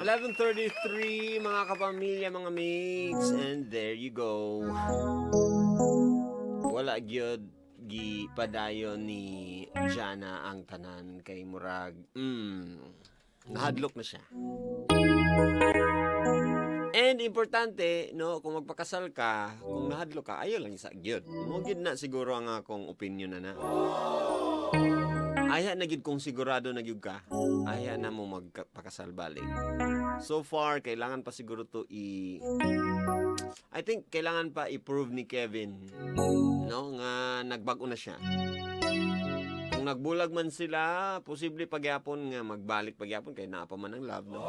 11:33 mga kapamilya, mga mates, and there you go. Wala gyud gi padayon ni Jana ang tanan kay murag nahadlok na siya. And importante, no, kung magpakasal ka, kung nahadlok ka, ayaw lang isa gyud. Mo gyud na siguro ang akong opinion na. Aya na gyud kung sigurado na gyud ka, aya na mo magpakasal balik. So far, kailangan pa siguro to I think kailangan pa i-prove ni Kevin, no, nga nagbago na siya. Kung nagbulag man sila, posible pagyapon nga magbalik pagyapon kay naa pa man ang love, no.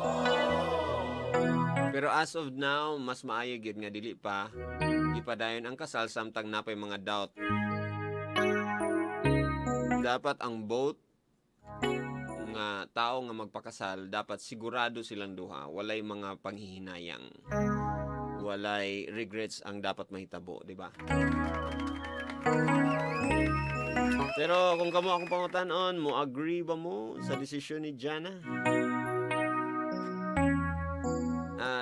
Pero as of now, mas maayo gyud nga dili pa ipadayon ang kasal samtang napay mga doubt. Dapat ang both nga tao nga magpakasal, dapat sigurado silang duha, walay mga panghihinayang, walay regrets ang dapat mahitabo, di ba? Pero kung kamo akong pangutanon, mo agree ba mo sa desisyon ni Jana?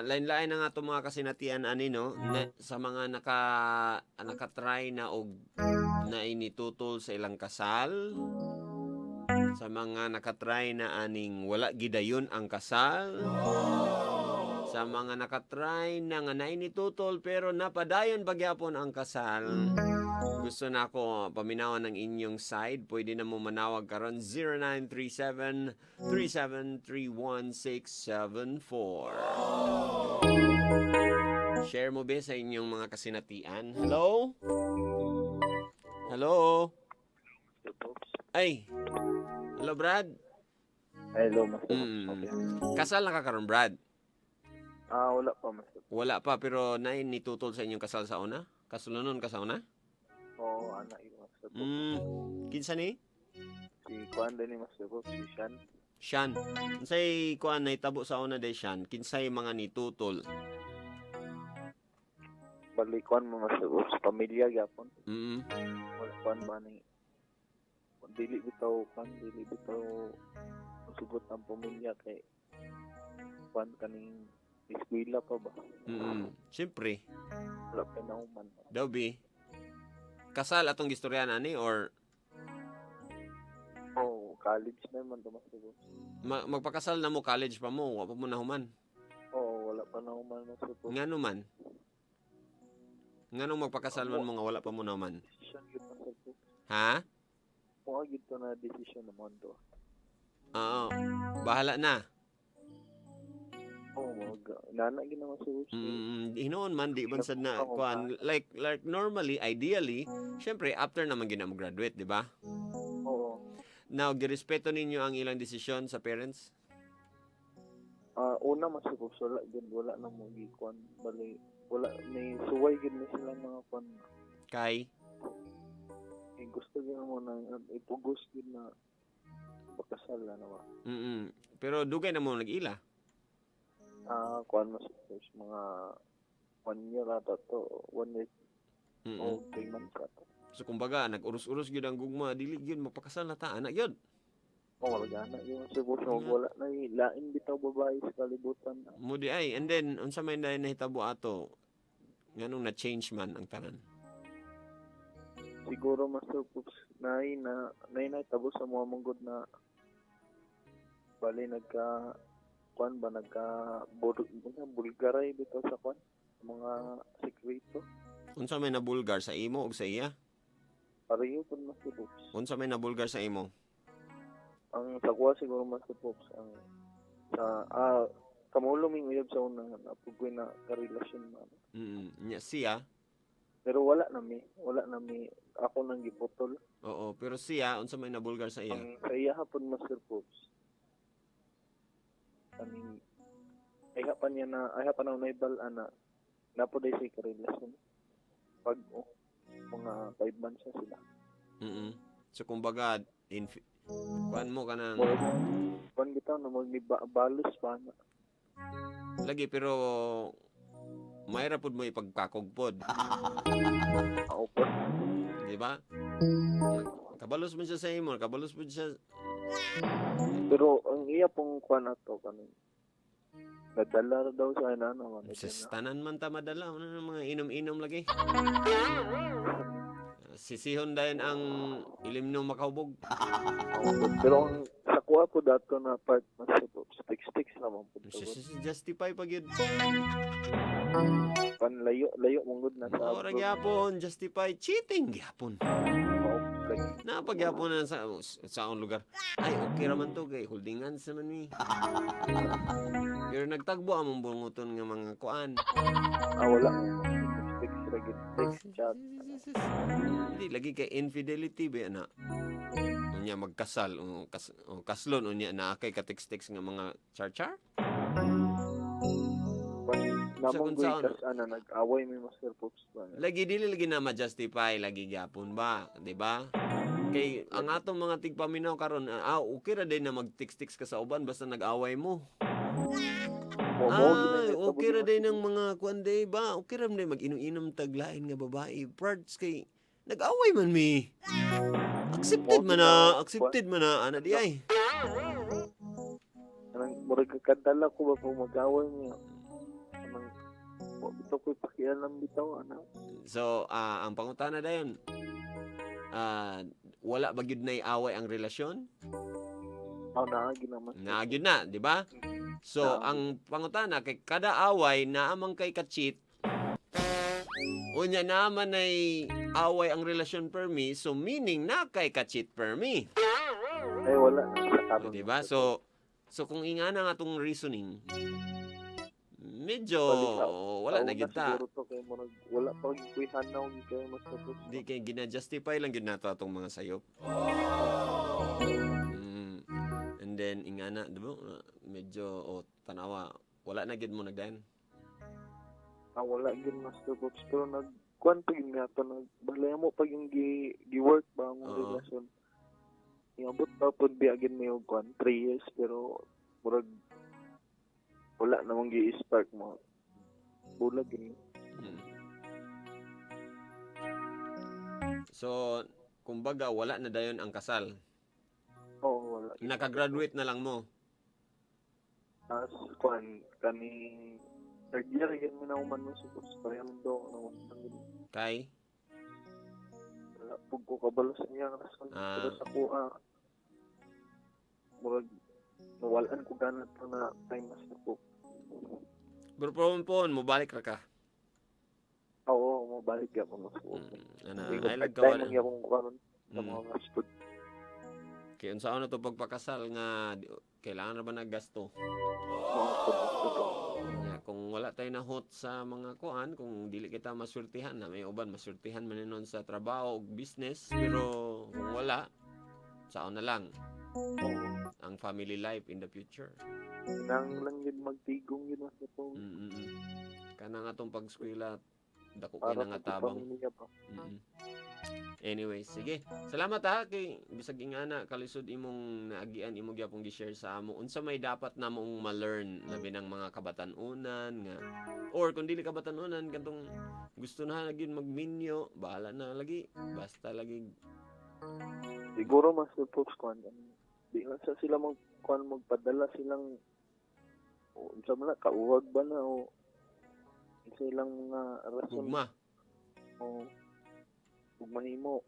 Lain-lain na nga itong mga kasinatian ani, no, sa mga nakatry na og na initutol sa ilang kasal, sa mga nakatry na aning wala gidayon ang kasal, sa mga nakatry na nga nainitutol pero napadayon pagyapon ang kasal. Gusto na ako paminawan ng inyong side. Pwede na mo manawag karon 0937-373-1674. Share mo ba sa inyong mga kasinatian? Hello? Hello? Ay. Hello, Brad? Hello, Master. Okay. Kasal na ka karon, Brad? Wala pa, Master. Wala pa, pero nainitutol sa inyong kasal sa una? Kasulunon ka sa una? Oo, anak yung Master. Kinsa ni? Si Kuan din ni Master, si Sean. Sean. Kinsay kuan na itabo sa una day Sean? Kinsay mga nitutol? Balik Kuan mo Master, sa pamilya gyapon. Wala Kuan ba ni dili bitaw sugot ang pamilya kay Kuan kaning eskwela pa ba? Siyempre. Wala pa na human. Dobi. Kasal atong gistoryan ani or college na man to Master. Magpakasal na mo, college pa mo, wa pa mo nahuman. Wala pa na human Master. Ngano man? Ngano magpakasal man mo nga wala pa mo naman? Decision yun Master. Ha? Kung agad to na decision naman to. Oo. Bahala na. Nana ginawa Master. Hinoon man di man sad na kuan like normally ideally syempre after naman gina mo graduate, di ba? Oo. Now girespeto ninyo ang ilang desisyon sa parents? Una Master, wala na mo gikuan bali wala may suway gid na sila mga kuan Kay gusto gid mo na ipugos gid na pakasal na ba. Pero dugay na mo nag-ila. Kuan mo mga 1 year ata to 1 year o 3 months ata. So kumbaga nag-urus-urus gyud ang gugma, dili gyud mapakasal na ta anak gyud. Wala na yung siguro wala na lain bitaw babae sa kalibutan. Mo di ay, and then unsa may nahitabo ato nganong na-change man ang tanan? Siguro Master Pops na tabo sa mga manggod na bali nagka bulgaray bitaw sa kuan mga sekreto. Unsa may nabulgar sa imo ug sa iya? Pareho pud Master Pops. Unsa may nabulgar sa imo? Ang sagwa siguro Master Pops ang sa kamulong ming uyab sa una napugoy na karelasyon man. Nya siya. Pero wala na mi ako nang giputol. Oo, pero siya unsa may nabulgar sa iya? Ang sa iya hapon Master Pops. Ay hapan na naibal ana napo day sa karelasyon. Pag mga 5 months na sila. So kumbaga kuan mo kanang kuan bitaw na balos pa na. Lagi pero mayra pud mo ipagkakog pod. Opo. Di ba? Kabalos mo siya sa imo, kabalos mo siya. Pero ang iya pong kuan ato kanin Nadala daw sa inana man. Sa tanan man ta madala, ano na mga inom-inom lagi. Sisihon dayon ang ilimno makahubog. Pero ang sa kuha po dato na part mas sticks naman po. Justify pag yun. Layo mong good na sa Ora gyapon, justify cheating gyapon. like, Napagyapon na sa akong lugar. Ay, okay raman to kay holdingan sa man mi. Pero nagtagbo among bunguton nga mga kuan. wala. Sticks ragit. Sticks chat. Hindi lagi kay infidelity ba na. Unya magkasal o kaslon unya na kay ka-text nga mga char-char. Namang guikas nag-away may Master Pops ba? Lagi dili lagi na ma-justify lagi gyapon ba, di ba? Kay ang atong mga tigpaminaw karon, okay ra din na mag-text ka sa uban basta nag-away mo. Okay ra din ng mga kuan day ba? Okay ra din mag-inom-inom taglain nga babae. Parts kay nag-away man mi. Accepted man na ana di ay. Anang murag kadala ko ba kung mag-away mo? Ito ko'y pakialam bitaw, ana. So, ang pangutana dayon, wala ba gyud nay away ang relasyon? Naagi naman. Nagyud na, di ba? So, ang pangutana kay kada away naamang kay ka-cheat. Unya naman ay away ang relasyon per me, so meaning na kay ka-cheat per me. Wala. Di ba? So kung ingana nga tong reasoning, medyo wala na gyud ta. Wala pa gikuihan na kay mas tapos. Di kay gina-justify lang gyud nato atong mga sayop. And then ingana, di ba? Medyo tanawa, wala na gyud mo nagdayon. Wala gyud mas tapos pero nagkuan pa gyud nato nagbalay mo pag yung gi-work ba ang relasyon. Iabot pa pud biagin may og 3 years pero murag wala namang gi-spark mo. Bulag yun. So, kumbaga, wala na dayon ang kasal. Oo, wala. Nakagraduate na lang mo. As, kaning third year, yan mo na uman mo sa parehang do. Kay? Wala, pag ko kabalo sa niya, pero sa kuha, murag, nawalaan ko ganat na time mas na po. Pero po, mabalik ra ka. Oo, mabalik ka po. Ay lag ka wala. Sa mga gasto. Kaya unsa na to pagpakasal nga kailangan na ba naggasto? Kung wala tayo na hot sa mga kuan, kung dili kita masultihan na may uban masultihan man nun sa trabaho o business, pero kung wala, saon na lang ang family life in the future. Nang lang yun magtigong yun sa po. Kana nga tong pag-eskwela dako kay nga tabang. Anyway, sige. Salamat ha kay bisag ingana kalisod imong naagian imo gyapon gi-share sa amo. Unsa may dapat na mong ma-learn labi ng mga kabatan-unan nga or kung dili kabatan-unan kantong gusto na lagi magminyo, bahala na lagi. Basta lagi siguro mas folks kuan. Di lang sa sila magpadala silang unsa man kauwag ba na o silang mga rason. Ugma. Ugmahimo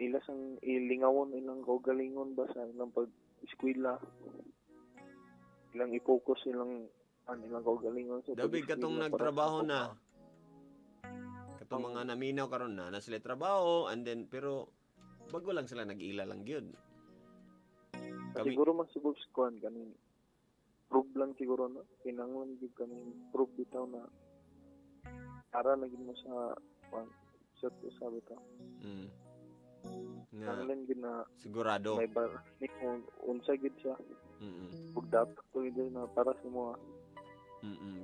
ilas ang ilingawon ilang kaugalingon ba sa ilang pag-eskwela ilang i-focus ilang kaugalingon sa dabi katong nagtrabaho na katong mga naminaw karon na sila trabaho and then pero bago lang sila nag-ila lang gyud. Siguro mas subok kuan kanin prove lang siguro na kinanglan gyud kanin prove bitaw na para naging mo sa sabi ta. Nga na sigurado. May unsa gid siya. Ug dapat ko na para sa mo.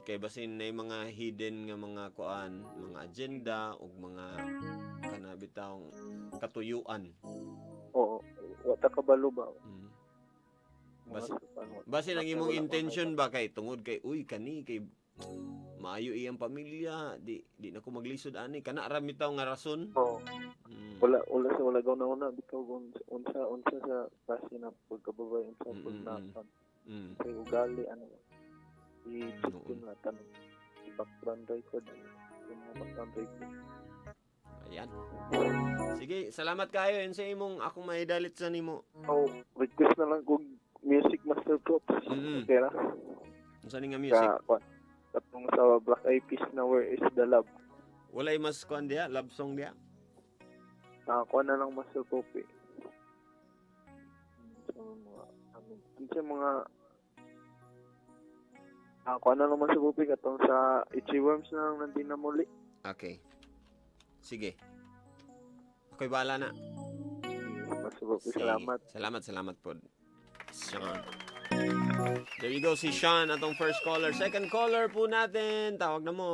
Kay basin na mga hidden nga mga kuan, mga agenda ug mga kana bitawng katuyuan. Oo, wata kabalo ba? Basin ang imong intention ba kay tungod kay kani kay maayo iyang pamilya di na ko maglisod ani kana ra bitaw nga rason. Wala gaw na una bitaw unsa sa klase na pagkababay unsa pag napan. Kay ugali ano. I-check ko na tanong. I-background record. Yung mga background record. Ayan. Sige, salamat kayo. Yun sa imong akong maidalit sa nimo. Oh, request na lang kung music Master Props. Mm-mm. Okay na? Unsa ni nga music? Katong sa Black Eyed Peas na Where Is the Love. Walay mas kuan diya, love song diya. Nakakuha na lang Master Props eh. Sa mga nakakuha na lang Master Props eh. Katong sa Itchy Worms na lang nandun na muli. Okay. Sige. Ako'y bahala na. Master Props, Sige. salamat. Salamat po. Sean. There you go si Sean, atong first caller. Second caller po natin. Tawag na mo.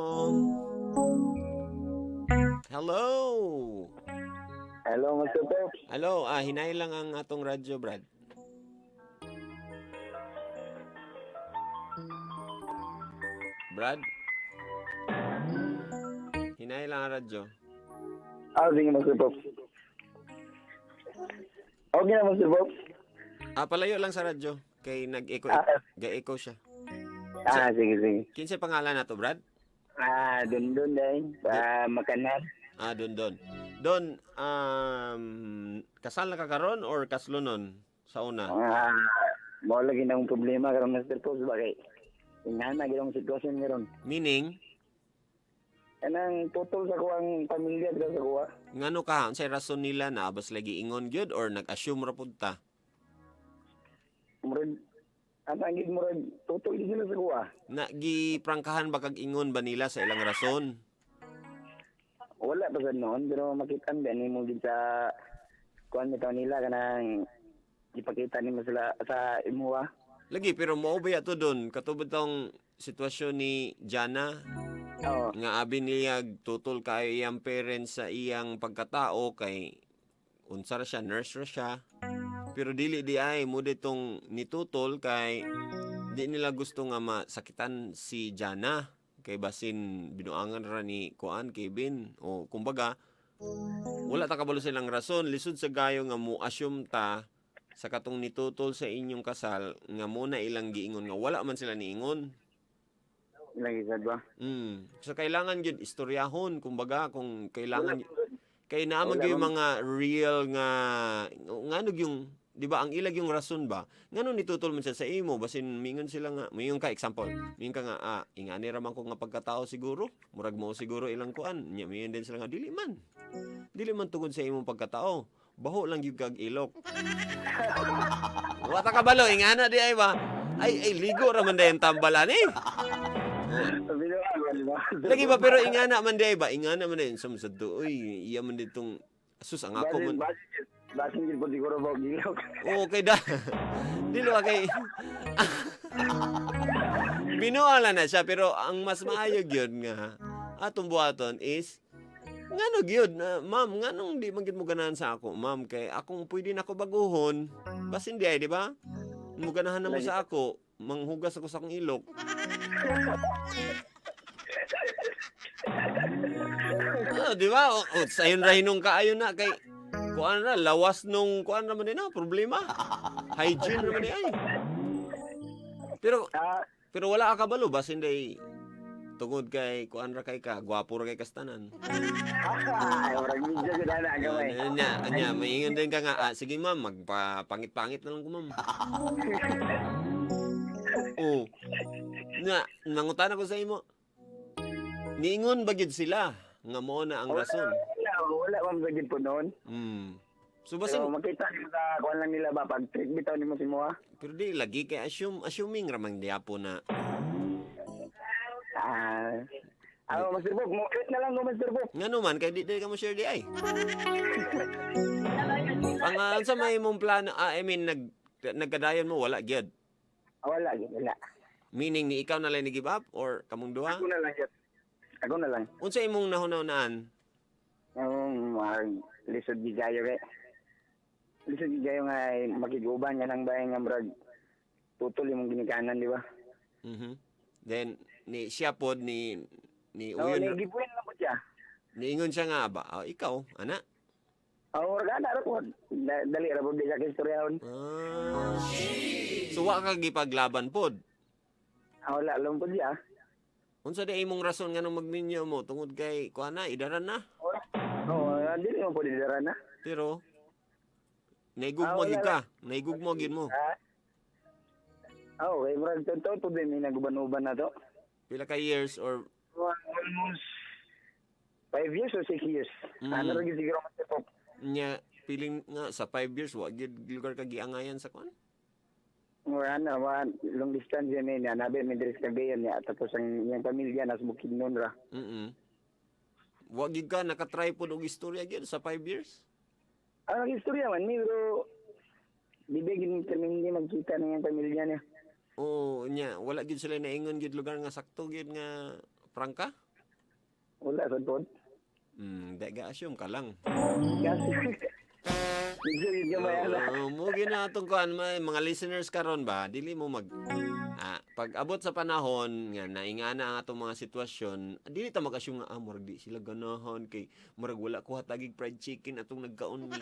Hello. Hello, Master Props. Hello, hinay lang ang atong radyo, Brad. Brad? Hinay lang ang radyo. Sige, Master Props. Okay na, Master Props. Palayo lang sa radyo. Kay nag-echo, ga-echo siya. Sige. Kinsa pangalan na to, Brad? Dundun din. Sa Makanan. Don. Don, kasal na ka karon or kaslunon sa una? Mo lagi na ang problema karon Master Props bakit? Ingana gyud ang sitwasyon karon. Meaning, Anang tutol sa kuwang pamilya dito sa kuwa. ngano ka, unsay rason nila na abas lagi ingon gyud or nag-assume ra pud ta? Murag ang gid murag tutol gid sila sa kuwa. Na giprangkahan ba kag ingon ba nila sa ilang rason? Wala pa sa noon pero makitaan ba nimo gid sa kuan nito nila kanang ipakita nimo sila sa imuha. Lagi pero mao ba to Don? Katubod tong sitwasyon ni Jana Oo. nga abi niya tutol kayo iyang parents sa iyang pagkatao kay unsa ra siya, nurse ra siya. Pero dili di ay mo ditong nitutol kay di nila gusto nga masakitan si Jana kay basin binuangan ra ni kuan Kevin o kumbaga wala ta kabalo silang rason lisod sa gayo nga mo assume ta sa katong nitutol sa inyong kasal nga muna ilang giingon nga wala man sila niingon. Lagi sad ba? So kailangan gyud istoryahon kumbaga kung kailangan kay naamag yung mga real nga ngano yung di ba ang ilag yung rason ba ngano nitutol man siya sa imo basin mingon sila nga mingon ka example mingon ka nga ingani ra man ko nga pagkatao siguro murag mo siguro ilang kuan nya mingon din sila nga dili man tungod sa imong pagkatao baho lang gyud kag ilok wata kabalo ingana di ay ba ay ligo ra man dayon tambalan lagi ba pero ingana man day ba ingana man din sa uy iya man ditong sus ang ako man basin gid po siguro ba gilok. okay da dili wa kay binuala na siya pero ang mas maayo gyud nga atong buhaton is ngano gyud ma'am nganong di man gyud mo ganahan sa ako ma'am kay akong pwede na ako baguhon basin di ay di ba mo ganahan na mo sa ako manghugas ako sa akong ilok. Di ba? Sayon rahinong kaayo na kay kuan na lawas nung kuan naman din problema. Hygiene naman din ay. Pero wala ka kabalo basin day tungod kay kuan ra kay ka gwapo ra kay kastanan. Ay, orang medyo gud ana gamay. Anya, maingon din ka nga sige ma'am magpapangit-pangit na lang ko ma'am. Nangutan ako sa imo. Niingon ba gyud sila nga mo na ang rason? Wala man ba gyud po noon. So basin makita nimo sa kuan lang nila ba pag trick bitaw nimo si mo. Pero di lagi kay assuming ramang diapo na. Master Bob, mo na lang mo Master Bob. Ngano man kay di ka mo share di ay. Ang sa may mong plano nagkadayon mo wala gyud. Wala. Meaning ni ikaw na lang ni give up or kamong duha? Ako na lang. Unsa imong nahunaunaan? Lisod gigayo kay. Lisod gigayo nga makiguban nga nang bayan nga murag tutol imong ginikanan, di ba? Then ni siya pod ni Uyon. Ni gibuin na po siya. Niingon siya nga ba? Ikaw, ana? Murag ana ra po. Dali ra po di ka istoryahon. So wa ka gipaglaban pod. Wala lang po siya. Unsa di imong rason nga nung magminyo mo tungod kay kuan na idaran na? Oo, dili mo po didara na. Pero naigugmo gid ka. Naigugmo gid mo. Okay, murag totoo po din may naguban-uban na to. Pila ka years or Almost 5 years or 6 years. Ano rin siguro Master Pop? nya piling nga sa 5 years wa gid lugar ka giangayan sa kuan? Mura na, long distance yan niya. Nabi, may direct na gayon niya. Tapos ang iyang pamilya, nasa Bukidnon ra. Wa gid ka nakatry pod og istorya gid sa 5 years? Ang istorya man, pero bibigyan kami hindi magkita na yung pamilya niya. Oo, nya wala gid sila naingon gid lugar nga sakto gid nga prangka? Wala, sa pod. Daga assume ka lang. Kasi, medyo yun yung mayala. Mo ginatong kuan mga listeners karon ba, dili mo pag abot sa panahon nga naingana ang atong mga sitwasyon, dili ta mag-assume nga murag di sila ganahan kay murag wala ko hatagig fried chicken atong nagkaon ni.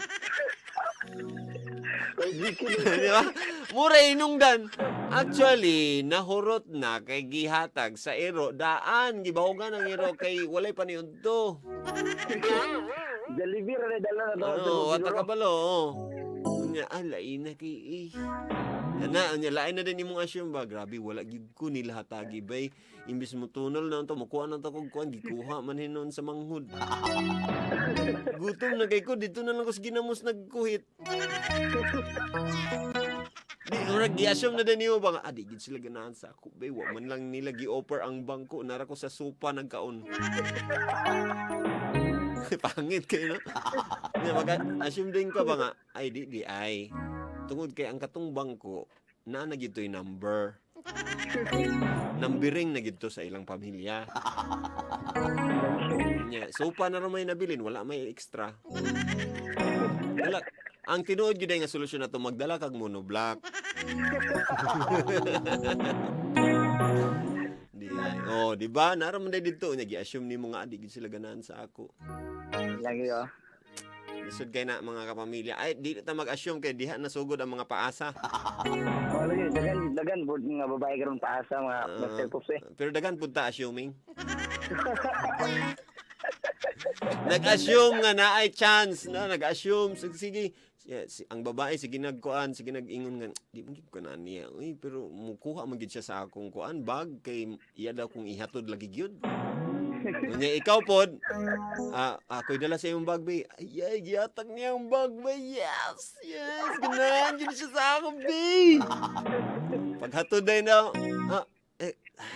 Di ba? Mura inungdan. Actually, nahurot na kay gihatag sa ero daan gibahugan ang ero kay walay pa ni udto. Jollibee ra dala na daw. Wata kabalo. Unya lain na kay Unya lain na din imong assume ba grabe wala gid ko nila hatagi bay imbis mo tunol na to makuha na to kog kuan gikuha man hinon sa manghud. Gutom na kay ko dito na lang ko sa ginamos nagkuhit. Di ora gi-assume na din niyo ba nga di gid sila ganahan sa ako bay wa man lang nila gi-offer ang bangko nara ko sa supa nagkaon. Pangit kayo, no? Mag-assume din ka ba nga, ay, di ay. Tungod kay ang katong bangko, na nagito'y number. Numbering na gito sa ilang pamilya. So, pa na may nabilin, wala may extra. Wala. Ang tinuod yun nga solusyon na to magdala kag monoblock. Di ba? Naraman na dito. Nag-i-assume ni mga adik sila ganahan sa ako. Lagi Lisod kayo na mga kapamilya. Ay, di na mag-assume kay diha nasugod ang mga paasa. Lagi, dagan po mga babae karon paasa mga Master Pops eh. Pero dagan punta assuming. Nag-assume nga na ay chance na nag-assume sige ang babae sige nagkuan sige nag-ingon nga di mo gid ko na niya pero mukuha man gid siya sa akong kuan bag kay iya daw kung ihatod lagi gyud. Nya ikaw pod ako'y dala sa imong bag bay ay gihatag niya ang bag bay yes ganahan gid siya sa akong bay. Paghatod day na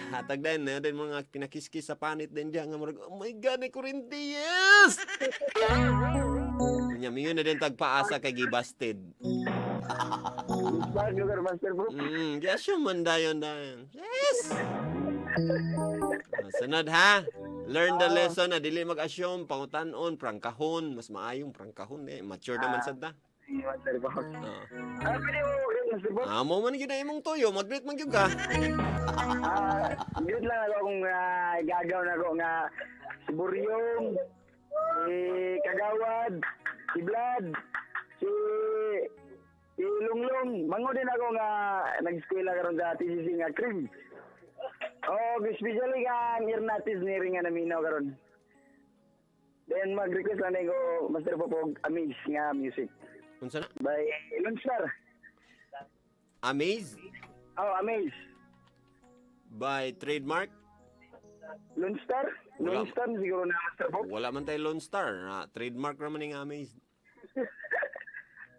hatag din na din mga pinakiskis sa panit din diyan nga murag oh my god ay kuryente yes. Nya mingon na din tagpaasa kay gibasted. Bago ka Master Pops. Yes yung mandayon. Yes. Sunod ha. Learn the lesson na dili mag-assume pangutan-on prangkahon mas maayong prangkahon mature naman sad ta. Master Pops. Pwede mo Master Pops. Mo man gyud imong tuyo mag-greet man gyud ka. Greet lang ako kung gagaw na ako nga si Buryong, si Kagawad, si Vlad, si Lunglong. Mango din ako nga nag-eskwela karon sa TCC nga Cream. Especially nga Mirnatis ni ring nga naminaw karon. Then mag-request lang ko Master Popog Amaze nga music. Unsa na? By Lunstar. Amaze? Amaze. By trademark? Lunstar? Lunstar siguro na Master Pop. Wala man tayo Lone Star. Trademark naman yung Amaze.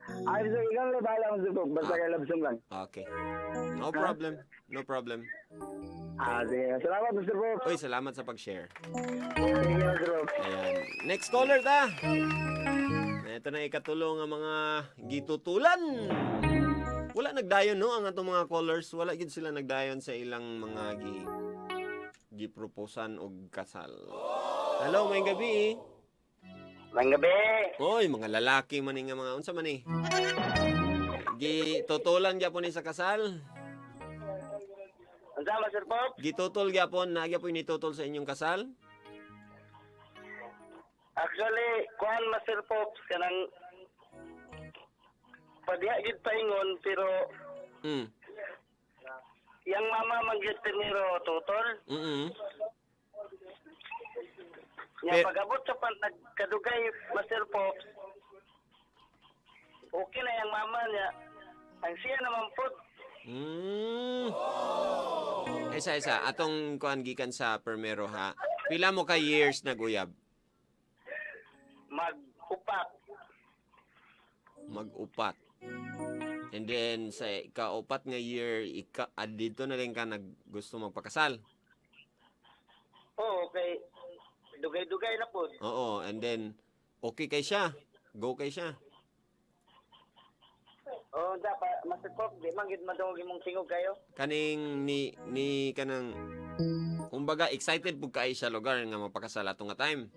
So ikaw na bahala Master Pop. Basta kay love song lang. Okay. No problem. No problem. Sige. Salamat Master Pop. Uy, salamat sa pag-share. Sige Master Pop. Ayan. Next caller ta. Ito na ikatulong ang mga gitutulan. Wala nagdayon no ang atong mga callers, wala gid sila nagdayon sa ilang mga giproposan og kasal. Hello, may gabi. May gabi. Oy, mga lalaki man nga mga unsa man ni? Gitutulan gyapon ni sa kasal. Unsa Master Pop? Gitutol gyapon na gyapon ni tutol sa inyong kasal? Actually, kuan Master Pop kanang padiha gid paingon pero yang mama naman gyud primero tutol. Nya Pero- pag-abot sa pan nagkadugay Master Pops. Okay na yung mama niya. Ang siya naman po, Isa. Atong kuan gikan sa permero ha. Pila mo ka years naguyab? mag-upak. Mag-upat. And then sa kaupat nga year, dito na rin ka gusto magpakasal. Oo, okay. Dugay-dugay na po. Oo, and then okay kay siya. Go kay siya. Oo, dapat, Master Pop, di man gid madungog imong tingog kayo. Kaning ni kanang kumbaga excited pud kay sa lugar nga magpakasal ato nga time.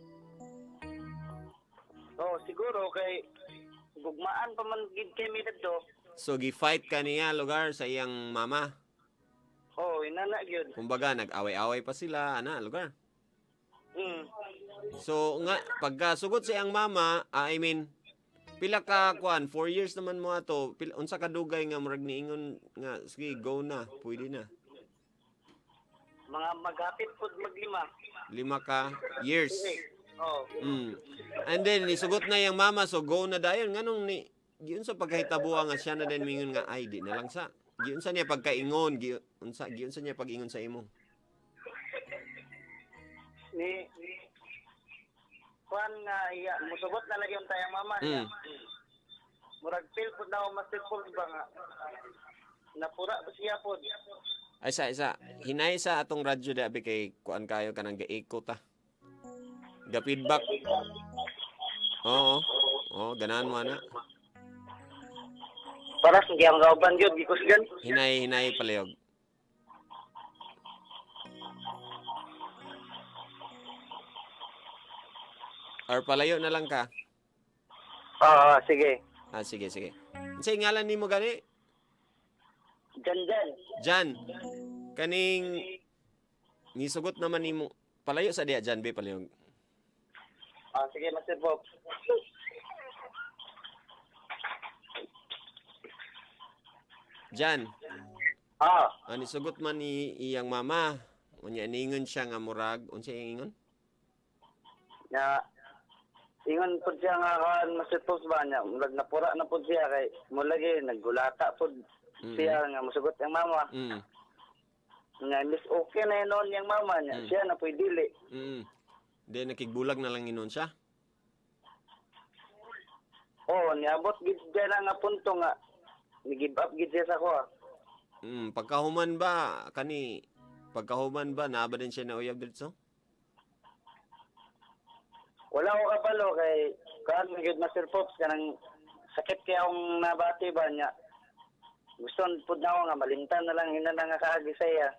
Oo, siguro kay gugmaan pa man gid kay mi dito. So gi-fight ka niya lugar sa iyang mama. Oo, inana gyud. Kumbaga nag-away-away pa sila ana lugar. So nga pagka sugod sa iyang mama, I mean pila ka kuan 4 years naman mo ato, pila unsa ka dugay nga murag niingon nga sige go na, pwede na. Mga maghapit pud maglima. 5 ka years. Oo. And then nisugot na yung mama so go na dayon nganong ni giun sa pagkahitabuan nga siya na din mingon nga ay di na lang sa. Giun sa niya pagkaingon, giun sa niya pag-ingon sa imo. Ni kuan nga iya musugot na lagi yung tayang mama niya. Murag feel pud na ako Master Pop ba nga. Napura ba siya pod? Ay isa. Hinay sa atong radyo dabi kay kuan kayo kanang ga-echo ta. Ga-feedback. Oo. Oo, ganahan mo na. Para sa giyang kauban yun, gikusgan. Hinay palihog. Or palayo na lang ka. Oo, sige. Sige. Unsay ngalan nimo gani? Jan. Jan. Kaning nisugot naman nimo. Palayo sa diya Jan be palihog. Sige, Master Pop. Jan. Nisugot man ni iyang mama. Unya ningon siya nga murag. Unsay ingon? Ya, ingon po siya nga kan Master Pop ba niya. Mulag napura na po siya kay mulagi naggulata po siya nga musugot ang mama. Nga miss okay na yun yung mama niya. Siya na po'y dili. Then nakigbulag na lang inon siya. Oo, niabot gid siya na nga punto nga. Ni-give up gid siya sa ko. Pagkahuman ba naaba din siya na uyab dito? Wala ko kabalo kay kan gid Master Pops kanang sakit kay akong nabati ba niya. Gusto pud na ako nga malimtan na lang ina nga kaagi saya.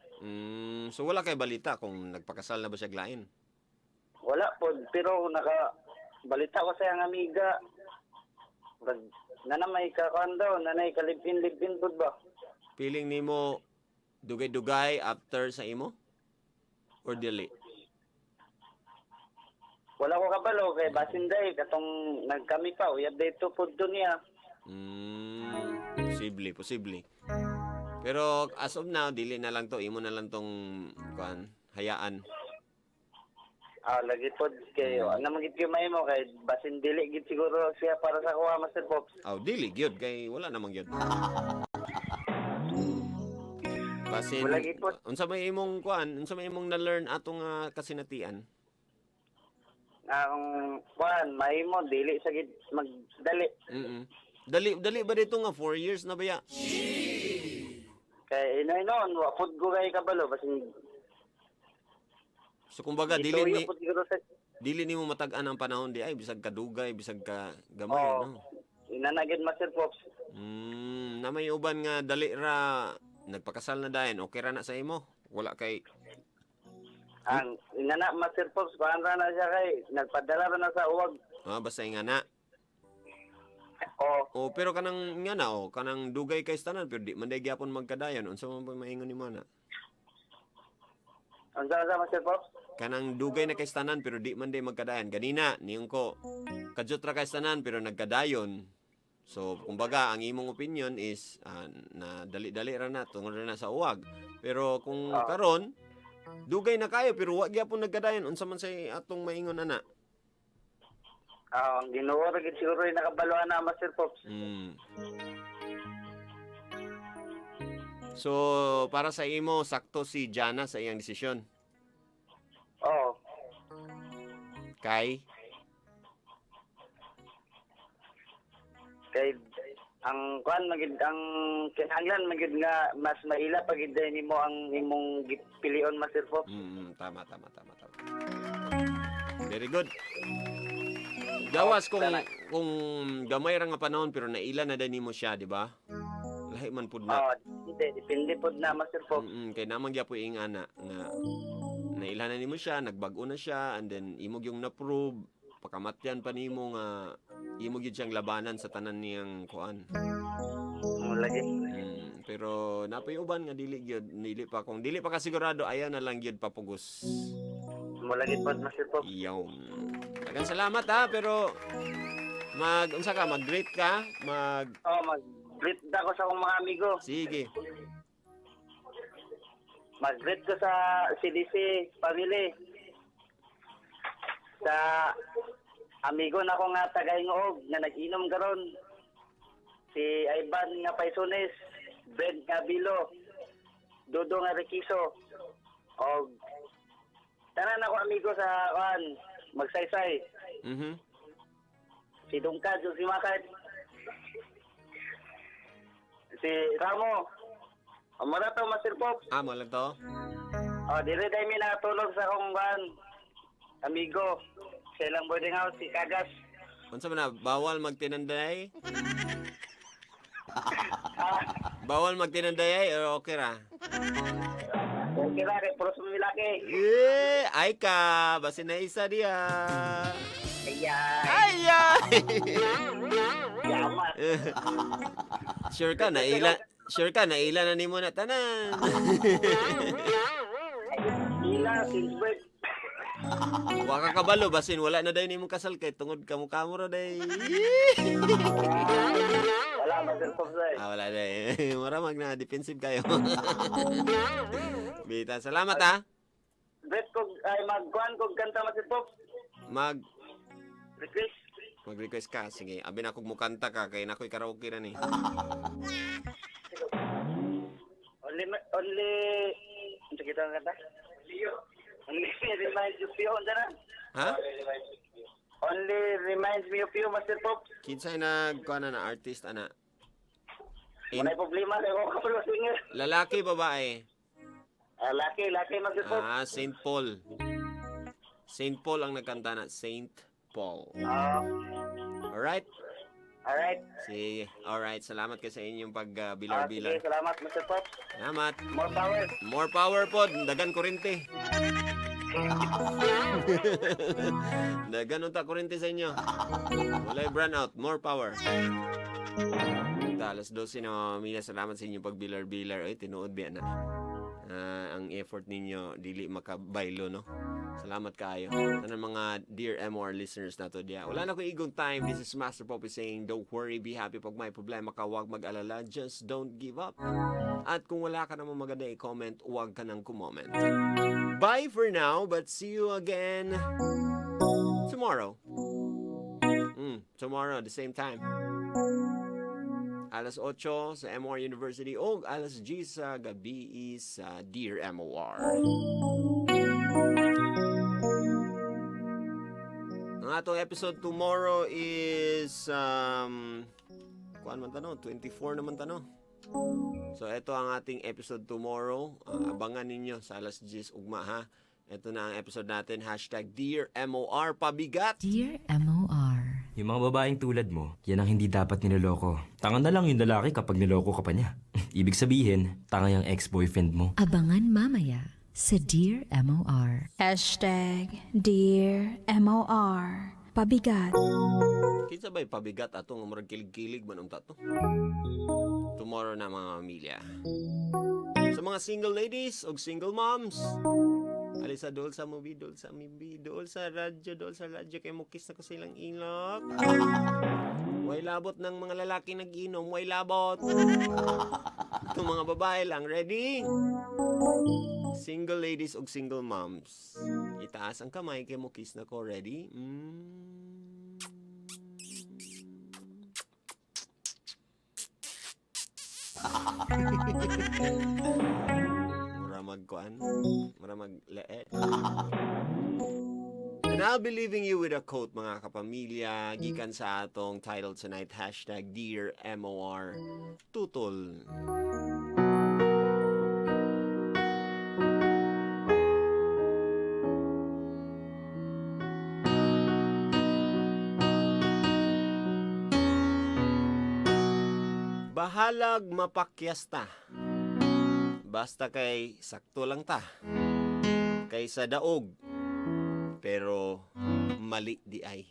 So wala kay balita kung nagpakasal na ba siya glain? Wala pod pero balita ko sa iyang amiga. Nanay ka daw, nanay ka libin pod ba? Feeling nimo dugay-dugay after sa imo? Or dili? Wala ko kabalo kay basinday katong nagkami pa uyab dayto pod niya. Posible. Pero as of now, dili na lang to, imo na lang tong hayaan. Lagi pod kayo. Naman gid kayo mahimo kay basin dili gid siguro siya para sa kuha Master Pops. Dili gyud kay wala namang gyud. Basin Wala gid pod. unsa may imong na-learn atong kasinatian? Ang mahimo dili sa gid magdali. Dali ba dito nga 4 years na ba ya? Kay inoon wa pod ko kay kabalo basin So kumbaga dili nimo matag-an ang panahon di ay bisag kadugay, bisag ka gamay no. Inanagid Master Pops. Na may uban nga dali ra nagpakasal na dayon, okay ra na sa imo. Wala kay Ang inana Master Pops kuan ra na siya kay nagpadala ra na sa uwag. basta nga na. Pero kanang nga na kanang dugay kay tanan pero di man day gyapon magkadayon. Unsa man pa maingon nimo na? Unsa sa Master Pops? Kanang dugay na kay tanan pero di man day magkadayon. Ganina niyong ko kadyot ra kay tanan pero nagkadayon. So, kumbaga, ang imong opinion is na dali-dali ra na tungod ra na sa uwag. Pero kung karon dugay na kayo pero wa gyapon nagkadayon unsa man say atong maingon ana. Ang Ginoo ra gid siguro yung nakabaluan na Master Pops. So, para sa imo sakto si Jana sa iyang desisyon. Oo. Kay ang kuan magid ang kinahanglan magid nga mas maila pagid nimo ang imong pilion Master Pops. Tama. Very good. Gawas kung gamay ra nga panahon pero naila na din nimo siya, di ba? Lahi man pud na. Depende pud na Master Pops. Kay namang gyapon ing ana nga naila na nimo siya, nagbago na siya and then imo yung na-prove pakamatyan pa nimo nga imo gyud siyang labanan sa tanan niyang kuan. Lagi. Pero napoy uban nga dili pa kung dili pa ka sigurado ayaw na lang gyud papugos. Lagi pod Master Pops. Iyaw. Daghang salamat ha pero unsa ka mag-greet ka? Mag-greet ako sa akong mga amigo. Sige. Mag-greet ko sa CDC family. Sa amigo na ko nga tagahingog na nag-inom karon. Si Ivan nga Paisones, Brad nga Bilo, Dodo nga Riquiso. Og tanan ako amigo sa magsaysay. Si Dungkad, si Makad. Si Ramo. Amo na to Master Pops. Mo lang to. Dire dai mi natulog sa akong amigo. Sa ilang boarding house, si Kagas. Unsa man na bawal magtinanday? Bawal magtinanday o okay ra? Okay ra, kay puros mo milaki. Ay ka, basin na isa diya. Ayan. Yaman. Sure ka naila na nimo na tanan. Ila, since birth. Wa ka kabalo basin wala na day nimo kasal kay tungod kamo ra day. Wala Master Pops day. Wala day. Mura magna defensive kayo. Bita, salamat ha. Bet ko ay magkuan kog kanta Master Pops. Mag-request ka. Sige, abi na kog mo kanta ka kay nakoy karaoke ra ni. Only unsa kita kanta? Only reminds you of you, Ha? Only reminds me of you, Master Pops. Kinsay nagkuan na artist ana? May problema sa ako kapro singer. Lalaki babae? Laki, Master Pops. Saint Paul. Saint Paul ang nagkanta na Saint Paul. Alright? Alright. Sige, alright. Salamat kayo sa inyong pag-bilar-bilar. Sige, salamat, Mr. Pops. Salamat. More power. More power po. Dagan kurente. Dagan unta kurente sa inyo. Walay brand out. More power. Alas 12 na Mila. Salamat sa inyong pag-bilar-bilar. Ay, tinuod biya na. Ang effort ninyo dili makabaylo, no? Salamat kayo. Sana mga dear MOR listeners na to diya. Wala na ko igong time. This is Master Poppy saying, don't worry, be happy. Pag may problema ka, huwag mag-alala. Just don't give up. At kung wala ka namang maganda i-comment, huwag ka nang kumoment. Bye for now, but see you again tomorrow. Tomorrow, the same time. Alas 8 sa MOR University o alas 10 sa gabi sa Dear MOR. Ang atong episode tomorrow is kuan man tanong, 24 naman tanong. So ito ang ating episode tomorrow. Abangan ninyo sa alas 10 ugma ha. Ito na ang episode natin. #Dear MOR Pabigat. Dear MOR. Yung mga babaeng tulad mo, yan ang hindi dapat niloloko. Tanga na lang yung lalaki kapag niloko ka pa niya. Ibig sabihin, tanga yung ex-boyfriend mo. Abangan mamaya sa Dear MOR. #Dear MOR Pabigat. Kinsa ba'y pabigat atong murag kilig-kilig man unta to? Tomorrow na mga pamilya. Sa mga single ladies o single moms, alisa dol sa movie, dol sa radyo kay mo kiss na ko silang ilok. Way labot ng mga lalaki nag-inom. Way labot. Itong mga babae lang. Ready? Single ladies o single moms. Itaas ang kamay kay mo kiss na ko. Ready? Mura magkuan. Mura magleet. And I'll be leaving you with a quote, mga kapamilya, gikan sa atong title tonight, hashtag Dear MOR Tutol. Bahalag mapakyas ta, basta kay sakto lang ta, kaysa daog, pero mali di ay.